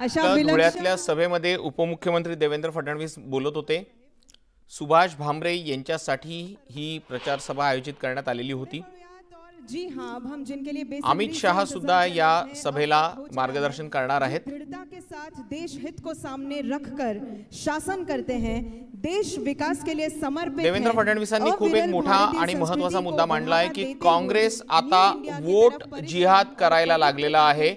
धुळ्यातल्या सभेमध्ये उपमुख्यमंत्री देवेंद्र फडणवीस बोलत होते। सुभाष भामरे यांच्यासाठी ही प्रचार सभा आयोजित करण्यात आलेली होती। जी हां, अब हम जिनके लिए अमित शाह सुद्धा या सभेला मार्गदर्शन करणार आहेत। दृढ़ता के साथ देश हित को सामने रखकर शासन करते हैं, देश विकास के लिए समर्पित है। देवेंद्र फडणवीसांनी खूप एक मोठा आणि महत्त्वाचा मुद्दा मांडला आहे की काँग्रेस आता वोट जिहाद करायला लागलेला आहे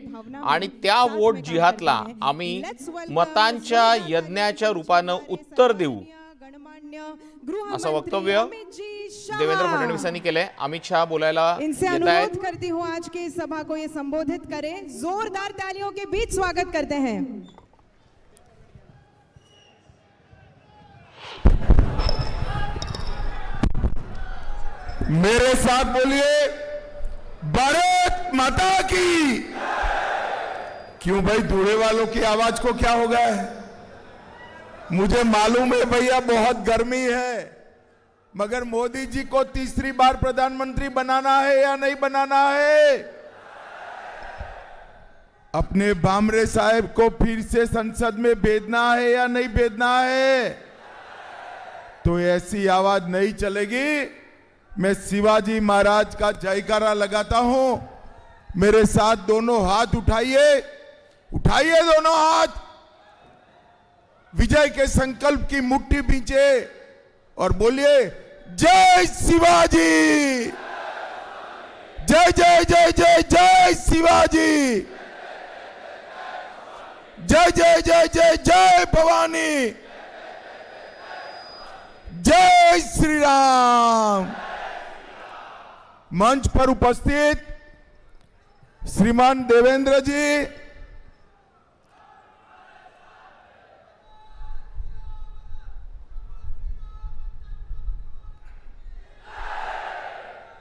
आणि त्या वोट जिहादला आम्ही मतांच्या यज्ञाच्या रूपाने उत्तर देऊ, असं वक्तव्य देवेंद्र फडणवीसांनी केले। अमित शाह बोलायला इनसे अनुरोध करती हूं आज की सभा को ये संबोधित करें। जोरदार तालियों के बीच स्वागत करते हैं। मेरे साथ बोलिए, भारत माता की। क्यों भाई, धुळे वालों की आवाज को क्या हो गया है? मुझे मालूम है भैया बहुत गर्मी है, मगर मोदी जी को तीसरी बार प्रधानमंत्री बनाना है या नहीं बनाना है? अपने भामरे साहब को फिर से संसद में भेजना है या नहीं भेजना है? तो ऐसी आवाज नहीं चलेगी। मैं शिवाजी महाराज का जयकारा लगाता हूं। मेरे साथ दोनों हाथ उठाइए, उठाइए दोनों हाथ, विजय के संकल्प की मुट्ठी पीछे और बोलिए जय शिवाजी, जय जय जय जय जय शिवाजी, जय जय जय जय जय भवानी, जय श्री राम। मंच पर उपस्थित श्रीमान देवेंद्र जी,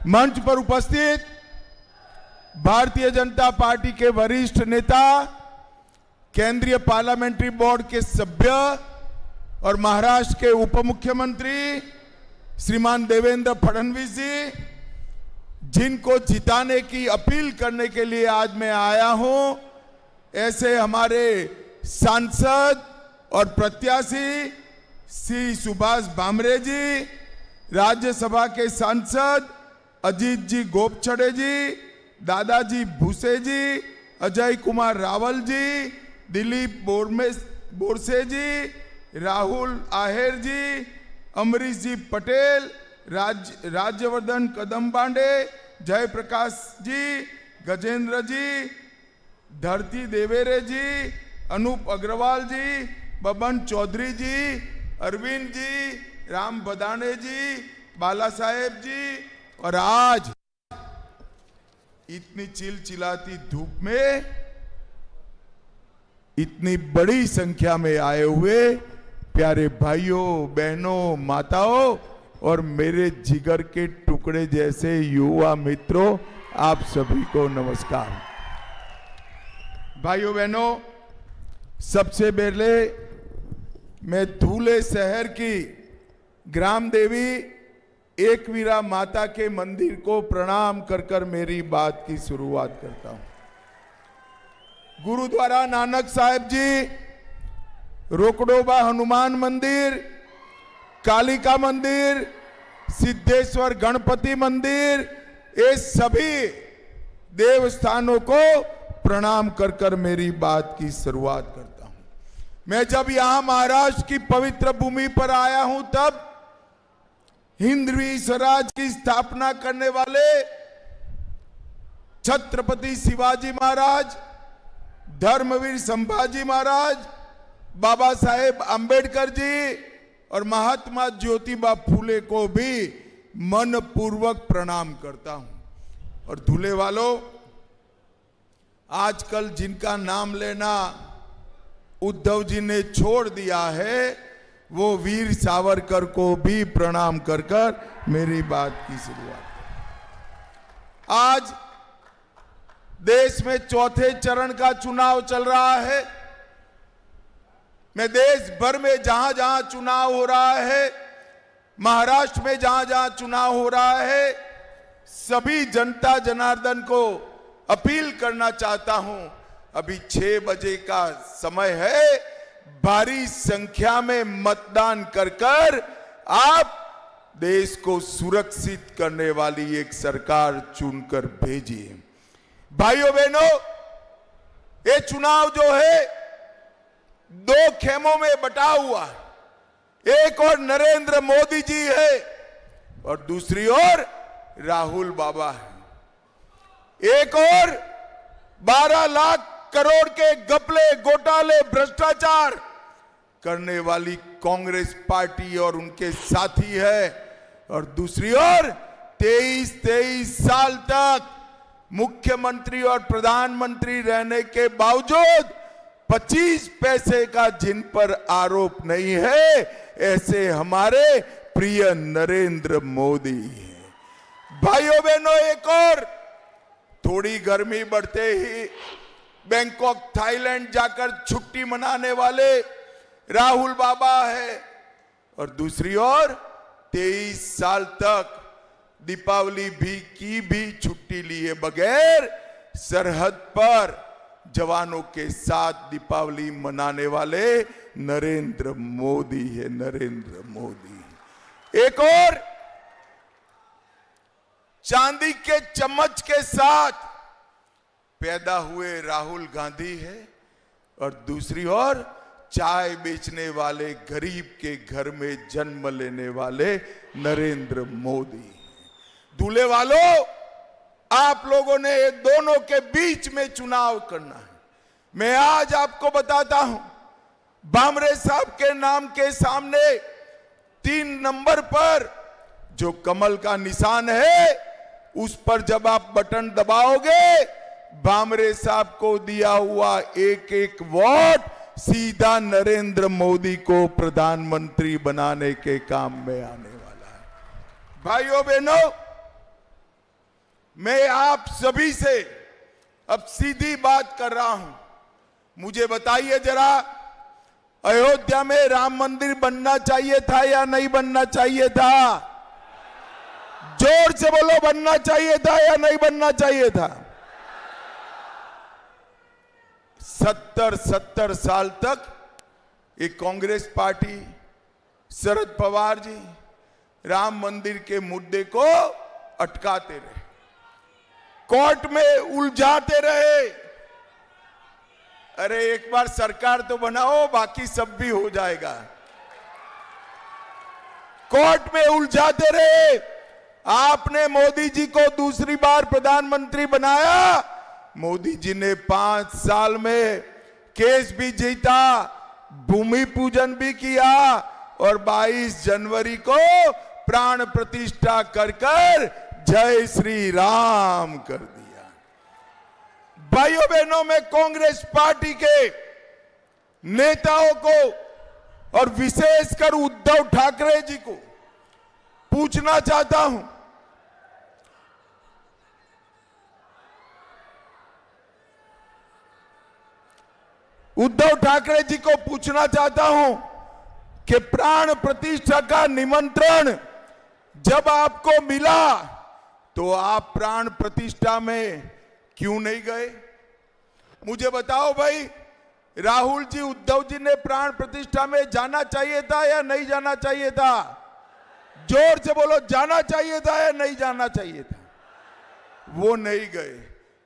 मंच पर उपस्थित भारतीय जनता पार्टी के वरिष्ठ नेता, केंद्रीय पार्लियामेंट्री बोर्ड के सभ्य और महाराष्ट्र के उप मुख्यमंत्री श्रीमान देवेंद्र फडणवीस जी, जिनको जिताने की अपील करने के लिए आज मैं आया हूं, ऐसे हमारे सांसद और प्रत्याशी श्री सुभाष भामरे जी, राज्यसभा के सांसद अजीत जी गोपछड़े जी, दादाजी भूसे जी, अजय कुमार रावल जी, दिलीप बोरसे जी, राहुल आहेर जी, अमरीश जी पटेल, राज्यवर्धन कदमबांडे, जयप्रकाश जी, गजेंद्र जी, धरती देवेरे जी, अनूप अग्रवाल जी, बबन चौधरी जी, अरविंद जी, राम बदाने जी, बाला साहेब जी, और आज इतनी चिलचिलाती धूप में इतनी बड़ी संख्या में आए हुए प्यारे भाइयों बहनों माताओं और मेरे जिगर के टुकड़े जैसे युवा मित्रों, आप सभी को नमस्कार। भाइयों बहनों, सबसे पहले मैं धुले शहर की ग्राम देवी एकवीरा माता के मंदिर को प्रणाम कर कर मेरी बात की शुरुआत करता हूं। गुरुद्वारा नानक साहिब जी, रोकड़ोबा हनुमान मंदिर, कालिका मंदिर, सिद्धेश्वर गणपति मंदिर, ये सभी देवस्थानों को प्रणाम कर कर मेरी बात की शुरुआत करता हूं। मैं जब यहां महाराष्ट्र की पवित्र भूमि पर आया हूं, तब हिंदवी स्वराज की स्थापना करने वाले छत्रपति शिवाजी महाराज, धर्मवीर संभाजी महाराज, बाबा साहेब अंबेडकर जी और महात्मा ज्योतिबा फूले को भी मनपूर्वक प्रणाम करता हूं। और धुले वालों, आजकल जिनका नाम लेना उद्धव जी ने छोड़ दिया है, वो वीर सावरकर को भी प्रणाम कर कर मेरी बात की शुरुआत। आज देश में चौथे चरण का चुनाव चल रहा है। मैं देश भर में जहां जहां चुनाव हो रहा है, महाराष्ट्र में जहां जहां चुनाव हो रहा है, सभी जनता जनार्दन को अपील करना चाहता हूं, अभी 6 बजे का समय है, भारी संख्या में मतदान कर आप देश को सुरक्षित करने वाली एक सरकार चुनकर भेजिए। भाइयों बहनों, ये चुनाव जो है 2 खेमों में बटा हुआ है। एक और नरेंद्र मोदी जी है और दूसरी ओर राहुल बाबा है। एक और 12 लाख करोड़ के घपले, घोटाले, भ्रष्टाचार करने वाली कांग्रेस पार्टी और उनके साथी है, और दूसरी ओर 23 साल तक मुख्यमंत्री और प्रधानमंत्री रहने के बावजूद 25 पैसे का जिन पर आरोप नहीं है, ऐसे हमारे प्रिय नरेंद्र मोदी हैं। भाइयों बहनों, एक और थोड़ी गर्मी बढ़ते ही बैंकॉक थाईलैंड जाकर छुट्टी मनाने वाले राहुल बाबा है, और दूसरी ओर 23 साल तक दीपावली की भी छुट्टी लिए बगैर सरहद पर जवानों के साथ दीपावली मनाने वाले नरेंद्र मोदी है, नरेंद्र मोदी। एक और चांदी के चम्मच के साथ पैदा हुए राहुल गांधी है, और दूसरी ओर चाय बेचने वाले गरीब के घर में जन्म लेने वाले नरेंद्र मोदी। दूल्हे वालों, आप लोगों ने ये दोनों के बीच में चुनाव करना है। मैं आज आपको बताता हूं, भामरे साहब के नाम के सामने 3 नंबर पर जो कमल का निशान है, उस पर जब आप बटन दबाओगे, भामरे साहब को दिया हुआ एक वोट सीधा नरेंद्र मोदी को प्रधानमंत्री बनाने के काम में आने वाला है। भाइयों बहनों, मैं आप सभी से अब सीधी बात कर रहा हूं। मुझे बताइए जरा, अयोध्या में राम मंदिर बनना चाहिए था या नहीं बनना चाहिए था? जोर से बोलो, बनना चाहिए था या नहीं बनना चाहिए था? 70 साल तक एक कांग्रेस पार्टी, शरद पवार जी राम मंदिर के मुद्दे को अटकाते रहे, कोर्ट में उलझाते रहे। अरे एक बार सरकार तो बनाओ, बाकी सब भी हो जाएगा। कोर्ट में उलझाते रहे। आपने मोदी जी को दूसरी बार प्रधानमंत्री बनाया। मोदी जी ने 5 साल में केस भी जीता, भूमि पूजन भी किया, और 22 जनवरी को प्राण प्रतिष्ठा कर जय श्री राम कर दिया। भाइयों बहनों, मैं कांग्रेस पार्टी के नेताओं को और विशेषकर उद्धव ठाकरे जी को पूछना चाहता हूं, उद्धव ठाकरे जी को पूछना चाहता हूं कि प्राण प्रतिष्ठा का निमंत्रण जब आपको मिला तो आप प्राण प्रतिष्ठा में क्यों नहीं गए? मुझे बताओ भाई, राहुल जी, उद्धव जी ने प्राण प्रतिष्ठा में जाना चाहिए था या नहीं जाना चाहिए था? जोर से बोलो, जाना चाहिए था या नहीं जाना चाहिए था? वो नहीं गए।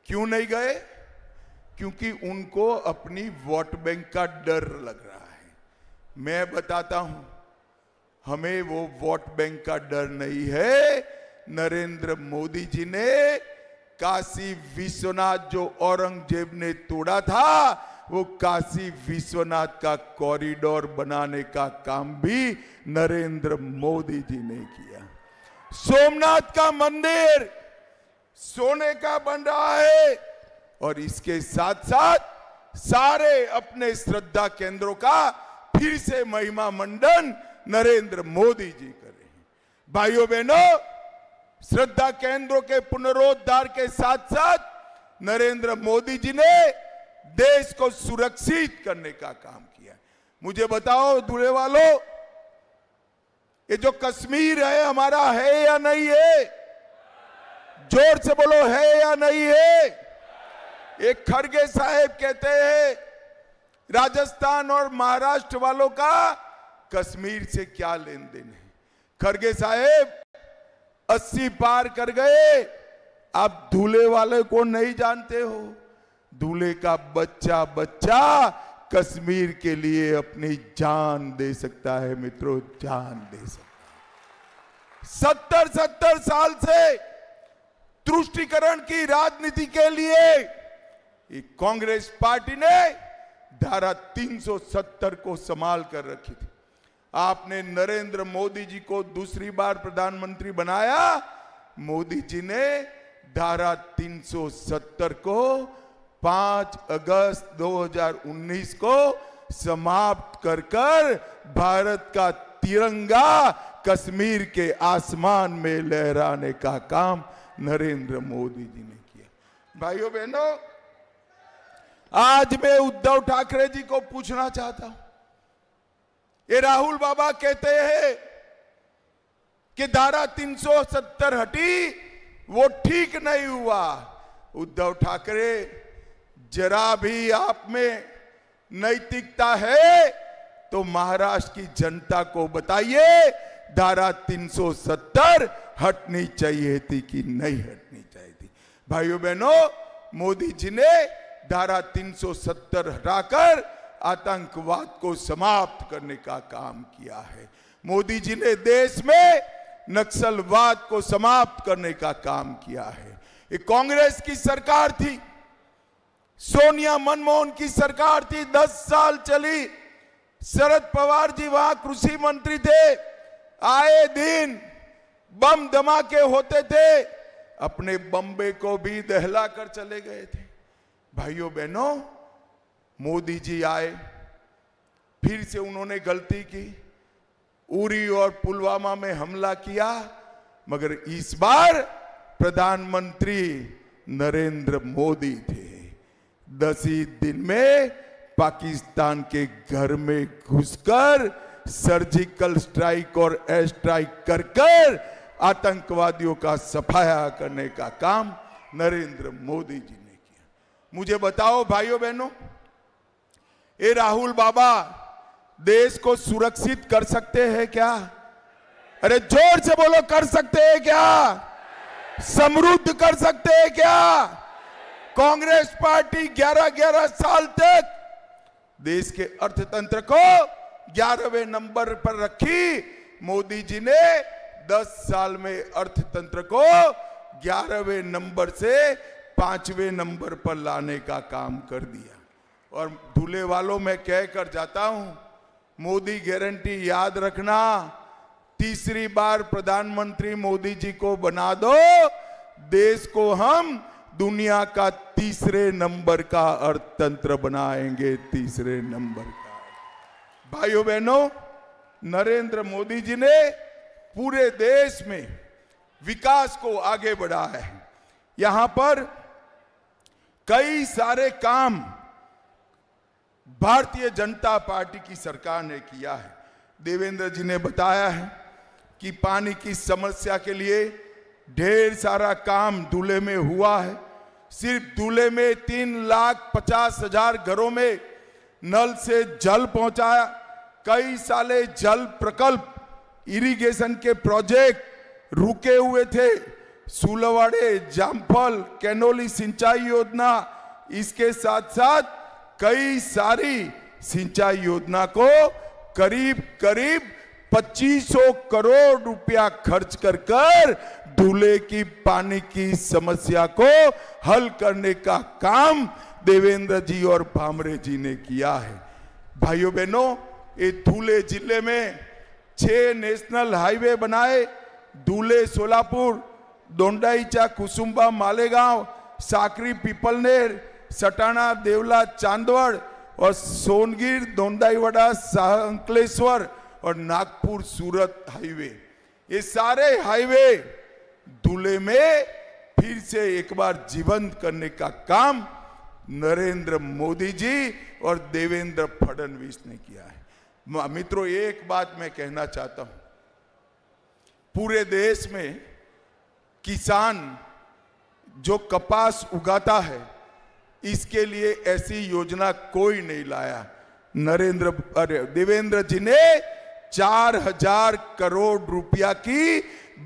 क्यों नहीं गए? क्योंकि उनको अपनी वोट बैंक का डर लग रहा है। मैं बताता हूं, हमें वो वोट बैंक का डर नहीं है। नरेंद्र मोदी जी ने काशी विश्वनाथ जो औरंगजेब ने तोड़ा था, वो काशी विश्वनाथ का कॉरिडोर बनाने का काम भी नरेंद्र मोदी जी ने किया। सोमनाथ का मंदिर सोने का बन रहा है, और इसके साथ साथ सारे अपने श्रद्धा केंद्रों का फिर से महिमा मंडन नरेंद्र मोदी जी कर रहे हैं। भाइयों बहनों, श्रद्धा केंद्रों के पुनरोद्धार के साथ साथ नरेंद्र मोदी जी ने देश को सुरक्षित करने का काम किया। मुझे बताओ दूल्हे वालों, ये जो कश्मीर है हमारा है या नहीं है? जोर से बोलो, है या नहीं है? एक खड़गे साहब कहते हैं राजस्थान और महाराष्ट्र वालों का कश्मीर से क्या लेन देन है। खड़गे साहब 80 पार कर गए, आप दूल्हे वाले को नहीं जानते हो। दूल्हे का बच्चा बच्चा कश्मीर के लिए अपनी जान दे सकता है मित्रों, जान दे सकता है। 70 साल से तुष्टीकरण की राजनीति के लिए कांग्रेस पार्टी ने धारा 370 को संभाल कर रखी थी। आपने नरेंद्र मोदी जी को दूसरी बार प्रधानमंत्री बनाया, मोदी जी ने धारा 370 को 5 अगस्त 2019 को समाप्त कर भारत का तिरंगा कश्मीर के आसमान में लहराने का काम नरेंद्र मोदी जी ने किया। भाइयों बहनों, आज मैं उद्धव ठाकरे जी को पूछना चाहता हूं, ये राहुल बाबा कहते हैं कि धारा 370 हटी, वो ठीक नहीं हुआ। उद्धव ठाकरे, जरा भी आप में नैतिकता है तो महाराष्ट्र की जनता को बताइए धारा 370 हटनी चाहिए थी कि नहीं हटनी चाहिए थी। भाइयों बहनों, मोदी जी ने धारा 370 हटाकर आतंकवाद को समाप्त करने का काम किया है। मोदी जी ने देश में नक्सलवाद को समाप्त करने का काम किया है। ये कांग्रेस की सरकार थी, सोनिया मनमोहन की सरकार थी, 10 साल चली। शरद पवार जी वहां कृषि मंत्री थे, आए दिन बम धमाके होते थे, अपने बम्बे को भी दहला कर चले गए थे। भाइयों बहनों, मोदी जी आए, फिर से उन्होंने गलती की, उरी और पुलवामा में हमला किया, मगर इस बार प्रधानमंत्री नरेंद्र मोदी थे। 10 ही दिन में पाकिस्तान के घर में घुसकर सर्जिकल स्ट्राइक और एयर स्ट्राइक कर आतंकवादियों का सफाया करने का काम नरेंद्र मोदी जी ने किया। मुझे बताओ भाइयों बहनों, ये राहुल बाबा देश को सुरक्षित कर सकते हैं क्या? अरे जोर से बोलो, कर सकते हैं क्या? समृद्ध कर सकते हैं क्या? कांग्रेस पार्टी 11 साल तक देश के अर्थतंत्र को 11वें नंबर पर रखी। मोदी जी ने 10 साल में अर्थतंत्र को 11वें नंबर से 5वें नंबर पर लाने का काम कर दिया। और दूल्हे वालों में कह कर जाता हूं, मोदी गारंटी याद रखना, तीसरी बार प्रधानमंत्री मोदी जी को बना दो, देश को हम दुनिया का तीसरे नंबर का अर्थतंत्र बनाएंगे, तीसरे नंबर का। भाइयों बहनों, नरेंद्र मोदी जी ने पूरे देश में विकास को आगे बढ़ाया है। यहां पर कई सारे काम भारतीय जनता पार्टी की सरकार ने किया है। देवेंद्र जी ने बताया है कि पानी की समस्या के लिए ढेर सारा काम दूल्हे में हुआ है। सिर्फ दूल्हे में 3,50,000 घरों में नल से जल पहुंचाया। कई साले जल प्रकल्प, इरिगेशन के प्रोजेक्ट रुके हुए थे। सुलवाड़े, जामफल, कैनोली सिंचाई योजना, इसके साथ साथ कई सारी सिंचाई योजना को करीब 2500 करोड़ रुपया खर्च कर दूल्हे की पानी की समस्या को हल करने का काम देवेंद्र जी और भामरे जी ने किया है। भाइयों बहनों, ये धुले जिले में 6 नेशनल हाईवे बनाए। धुले सोलापुर, दोंडाईचा कुसुम्बा मालेगांव, साकरी पीपलनेर, सटाणा देवला चांदवड़ और सोनगिर दोंडाईवाड़ा अंकलेश्वर और नागपुर सूरत हाईवे, ये सारे हाईवे धुले में फिर से एक बार जीवंत करने का काम नरेंद्र मोदी जी और देवेंद्र फडणवीस ने किया है। मित्रों, एक बात मैं कहना चाहता हूं, पूरे देश में किसान जो कपास उगाता है इसके लिए ऐसी योजना कोई नहीं लाया। देवेंद्र जी ने 4000 करोड़ रुपया की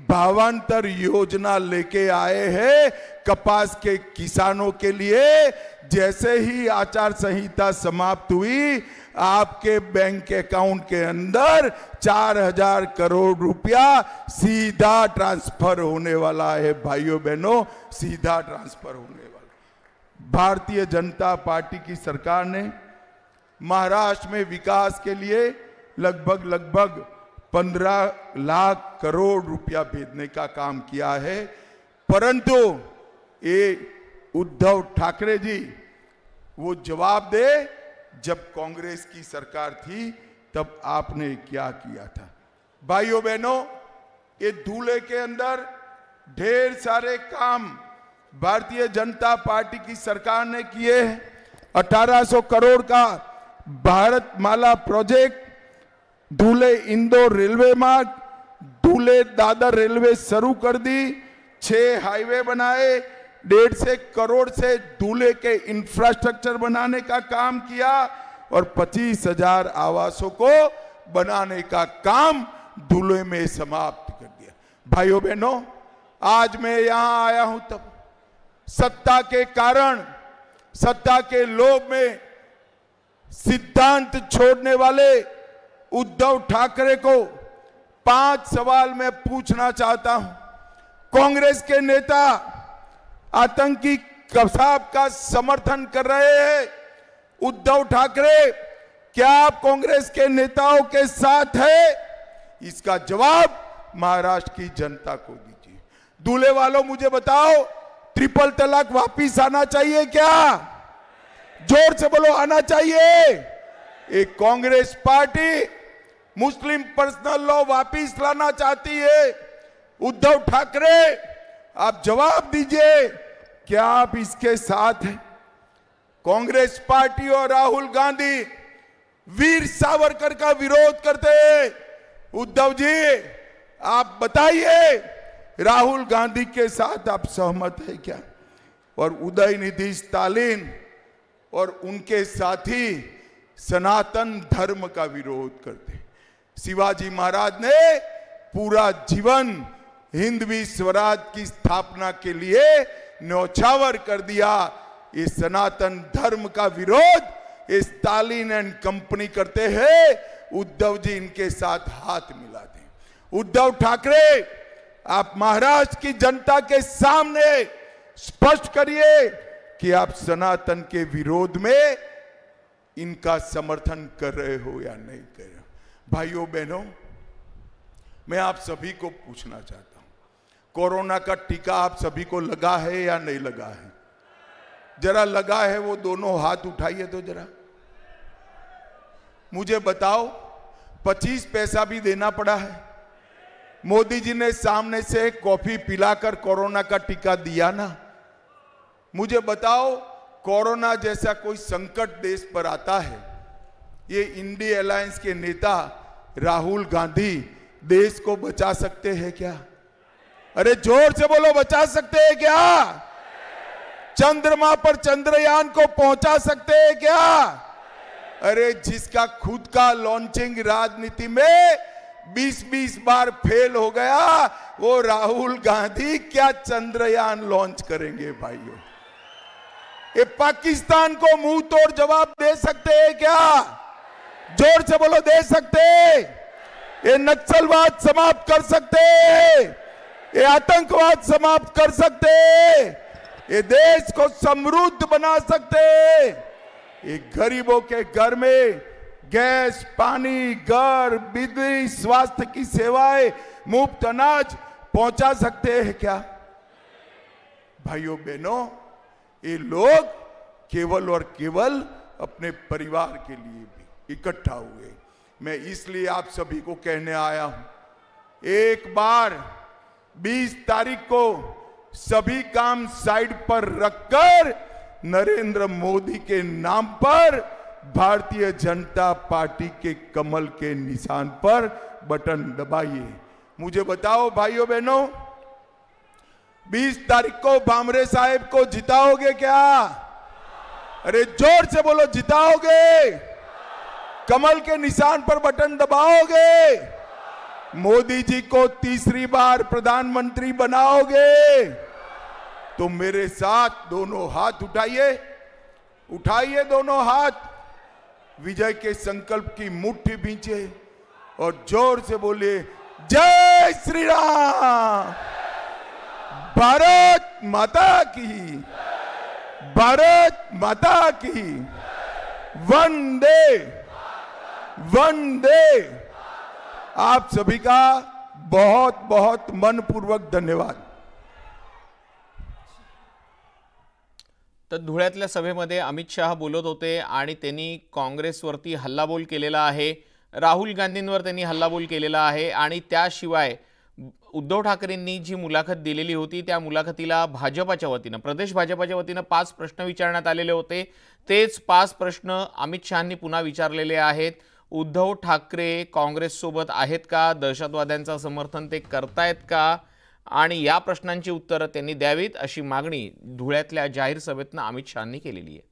भावांतर योजना लेके आए हैं कपास के किसानों के लिए। जैसे ही आचार संहिता समाप्त हुई, आपके बैंक अकाउंट के अंदर 4000 करोड़ रुपया सीधा ट्रांसफर होने वाला है। भाइयों बहनों, सीधा ट्रांसफर होने वाला। भारतीय जनता पार्टी की सरकार ने महाराष्ट्र में विकास के लिए लगभग 15 लाख करोड़ रुपया भेजने का काम किया है। परंतु ये उद्धव ठाकरे जी वो जवाब दे, जब कांग्रेस की सरकार थी तब आपने क्या किया था। भाइयों बहनों, ये धूले के अंदर ढेर सारे काम भारतीय जनता पार्टी की सरकार ने किए हैं। 1800 करोड़ का भारत माला प्रोजेक्ट, धूले इंदौर रेलवे मार्ग, धूले दादर रेलवे शुरू कर दी, 6 हाईवे बनाए, 150 करोड़ से धूले के इंफ्रास्ट्रक्चर बनाने का काम किया और 25,000 आवासों को बनाने का काम धूले में समाप्त कर दिया। भाइयों बहनों, आज मैं यहां आया हूं तब सत्ता के कारण, सत्ता के लोभ में सिद्धांत छोड़ने वाले उद्धव ठाकरे को 5 सवाल मैं पूछना चाहता हूं। कांग्रेस के नेता आतंकी कसाब का समर्थन कर रहे हैं। उद्धव ठाकरे, क्या आप कांग्रेस के नेताओं के साथ है? इसका जवाब महाराष्ट्र की जनता को दीजिए। दूल्हे वालों, मुझे बताओ, ट्रिपल तलाक वापिस आना चाहिए क्या? जोर से बोलो, आना चाहिए। एक कांग्रेस पार्टी मुस्लिम पर्सनल लॉ वापिस लाना चाहती है। उद्धव ठाकरे, आप जवाब दीजिए, क्या आप इसके साथ हैं? कांग्रेस पार्टी और राहुल गांधी वीर सावरकर का विरोध करते हैं। उद्धव जी, आप बताइए, राहुल गांधी के साथ आप सहमत है क्या? और उदयनिधि स्टालिन और उनके साथी सनातन धर्म का विरोध करते हैं। शिवाजी महाराज ने पूरा जीवन हिंदवी स्वराज की स्थापना के लिए न्यौछावर कर दिया। ये सनातन धर्म का विरोध स्टालिन एंड कंपनी करते हैं। उद्धव जी इनके साथ हाथ मिलाते हैं। उद्धव ठाकरे, आप महाराष्ट्र की जनता के सामने स्पष्ट करिए कि आप सनातन के विरोध में इनका समर्थन कर रहे हो या नहीं कर रहे हो। भाइयों बहनों, मैं आप सभी को पूछना चाहता हूं, कोरोना का टीका आप सभी को लगा है या नहीं लगा है? जरा लगा है वो दोनों हाथ उठाइए तो जरा मुझे बताओ। 25 पैसा भी देना पड़ा है। मोदी जी ने सामने से कॉफी पिलाकर कोरोना का टीका दिया ना। मुझे बताओ, कोरोना जैसा कोई संकट देश पर आता है, ये इंडिया अलायंस के नेता राहुल गांधी देश को बचा सकते हैं क्या? अरे जोर से बोलो, बचा सकते हैं क्या? चंद्रमा पर चंद्रयान को पहुंचा सकते हैं क्या? अरे जिसका खुद का लॉन्चिंग राजनीति में 20-20 बार फेल हो गया, वो राहुल गांधी क्या चंद्रयान लॉन्च करेंगे? भाइयों, ये पाकिस्तान को मुंह तोड़ जवाब दे सकते हैं क्या? जोर से बोलो, दे सकते? ये नक्सलवाद समाप्त कर सकते? ये आतंकवाद समाप्त कर सकते? ये देश को समृद्ध बना सकते? ये गरीबों के घर में गैस, पानी, घर, बिजली, स्वास्थ्य की सेवाएं, मुफ्त अनाज पहुंचा सकते हैं क्या? भाइयों बहनों, ये लोग केवल और केवल अपने परिवार के लिए भी इकट्ठा हुए। मैं इसलिए आप सभी को कहने आया हूं, एक बार 20 तारीख को सभी काम साइड पर रखकर नरेंद्र मोदी के नाम पर भारतीय जनता पार्टी के कमल के निशान पर बटन दबाइए। मुझे बताओ भाइयों बहनों, 20 तारीख को भामरे साहब को जिताओगे क्या? अरे जोर से बोलो, जिताओगे? कमल के निशान पर बटन दबाओगे? मोदी जी को तीसरी बार प्रधानमंत्री बनाओगे? तो मेरे साथ दोनों हाथ उठाइए, उठाइए दोनों हाथ, विजय के संकल्प की मुट्ठी भींचे और जोर से बोलिए, जय श्री राम, भारत माता की, भारत माता की, वंदे वंदे। आप सभी का बहुत बहुत मनपूर्वक धन्यवाद। तर धुळ्यातल्या सभेमध्ये अमित शहा बोलत होते आणि त्यांनी काँग्रेसवरती हल्लाबोल केलेला आहे, राहुल गांधींवर त्यांनी हल्लाबोल केलेला आहे आणि त्याशिवाय उद्धव ठाकरेंनी जी मुलाखत दिलेली होती त्या मुलाखतीला भाजपाच्या वतीने, प्रदेश भाजपाच्या वतीने 5 प्रश्न विचारण्यात आलेले होते। तेच 5 प्रश्न अमित शहांनी पुन्हा विचारलेले आहेत। उद्धव ठाकरे काँग्रेस सोबत आहेत का? दहशतवाद्यांचं समर्थन ते करतायत का? आणि या प्रश्नांची उत्तरे त्यांनी द्यावीत अशी मागणी धुळ्यातल्या जाहीर सभेतून अमित शहांनी केलेली आहे।